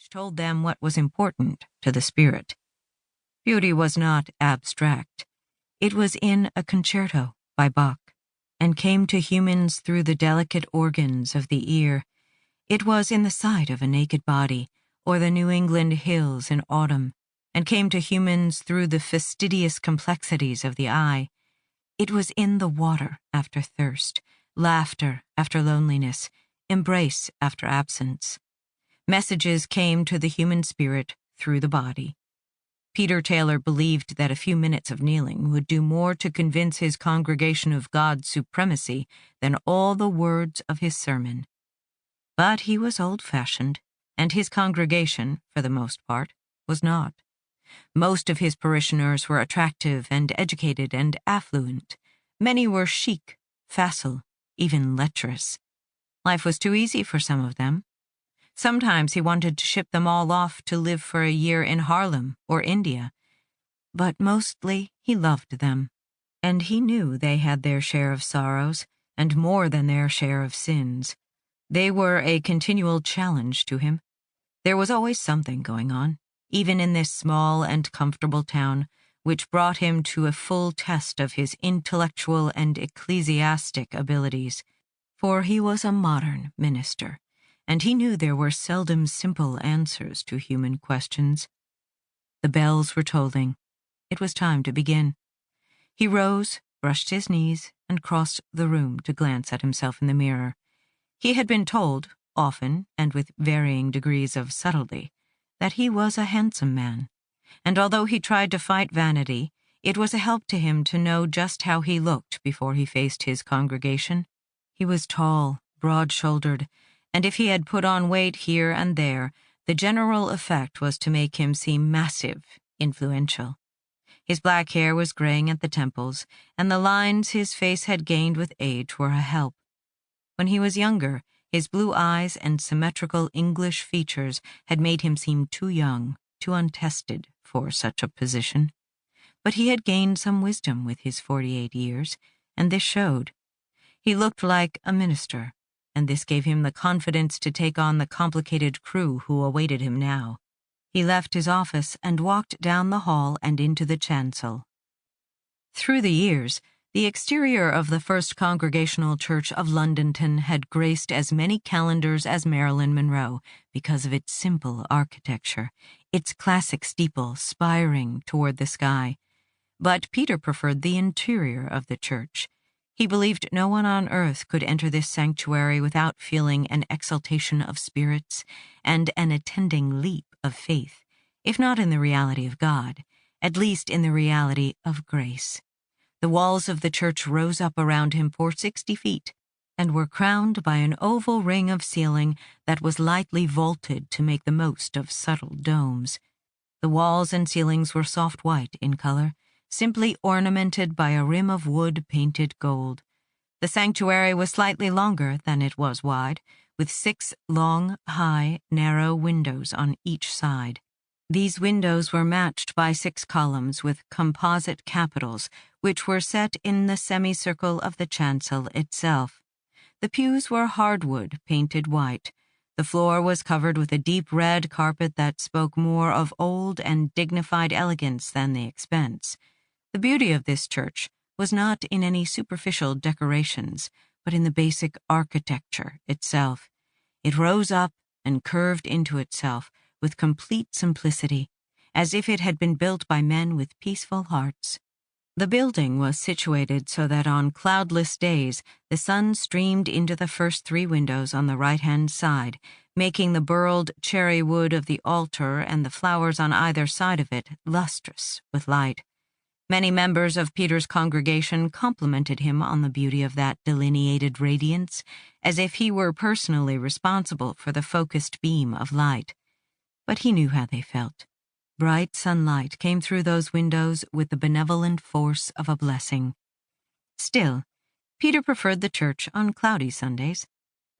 which told them what was important to the spirit. Beauty was not abstract. It was in a concerto by Bach, and came to humans through the delicate organs of the ear. It was in the sight of a naked body, or the New England hills in autumn, and came to humans through the fastidious complexities of the eye. It was in the water after thirst, laughter after loneliness, embrace after absence. Messages came to the human spirit through the body. Peter Taylor believed that a few minutes of kneeling would do more to convince his congregation of God's supremacy than all the words of his sermon. But he was old-fashioned, and his congregation, for the most part, was not. Most of his parishioners were attractive and educated and affluent. Many were chic, facile, even lecherous. Life was too easy for some of them. Sometimes he wanted to ship them all off to live for a year in Harlem or India. But mostly he loved them, and he knew they had their share of sorrows and more than their share of sins. They were a continual challenge to him. There was always something going on, even in this small and comfortable town, which brought him to a full test of his intellectual and ecclesiastic abilities. For he was a modern minister, and he knew there were seldom simple answers to human questions. The bells were tolling. It was time to begin. He rose, brushed his knees, and crossed the room to glance at himself in the mirror. He had been told, often and with varying degrees of subtlety, that he was a handsome man, and although he tried to fight vanity, it was a help to him to know just how he looked before he faced his congregation. He was tall, broad-shouldered, and if he had put on weight here and there, the general effect was to make him seem massive, influential. His black hair was graying at the temples, and the lines his face had gained with age were a help. When he was younger, his blue eyes and symmetrical English features had made him seem too young, too untested for such a position. But he had gained some wisdom with his 48 years, and this showed. He looked like a minister, and this gave him the confidence to take on the complicated crew who awaited him now. He left his office and walked down the hall and into the chancel. Through the years, the exterior of the First Congregational Church of Londonton had graced as many calendars as Marilyn Monroe because of its simple architecture, its classic steeple spiring toward the sky. But Peter preferred the interior of the church. He believed no one on earth could enter this sanctuary without feeling an exaltation of spirits and an attending leap of faith, if not in the reality of God, at least in the reality of grace. The walls of the church rose up around him for 60 feet and were crowned by an oval ring of ceiling that was lightly vaulted to make the most of subtle domes. The walls and ceilings were soft white in color, simply ornamented by a rim of wood painted gold. The sanctuary was slightly longer than it was wide, with 6 long, high, narrow windows on each side. These windows were matched by 6 columns with composite capitals, which were set in the semicircle of the chancel itself. The pews were hardwood, painted white. The floor was covered with a deep red carpet that spoke more of old and dignified elegance than the expense. The beauty of this church was not in any superficial decorations, but in the basic architecture itself. It rose up and curved into itself with complete simplicity, as if it had been built by men with peaceful hearts. The building was situated so that on cloudless days the sun streamed into the first 3 windows on the right-hand side, making the burled cherry wood of the altar and the flowers on either side of it lustrous with light. Many members of Peter's congregation complimented him on the beauty of that delineated radiance, as if he were personally responsible for the focused beam of light. But he knew how they felt. Bright sunlight came through those windows with the benevolent force of a blessing. Still, Peter preferred the church on cloudy Sundays.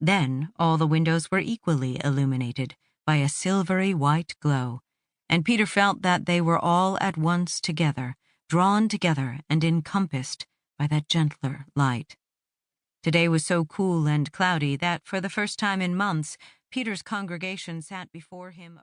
Then all the windows were equally illuminated by a silvery white glow, and Peter felt that they were all at once together, drawn together and encompassed by that gentler light. Today was so cool and cloudy that for the first time in months, Peter's congregation sat before him.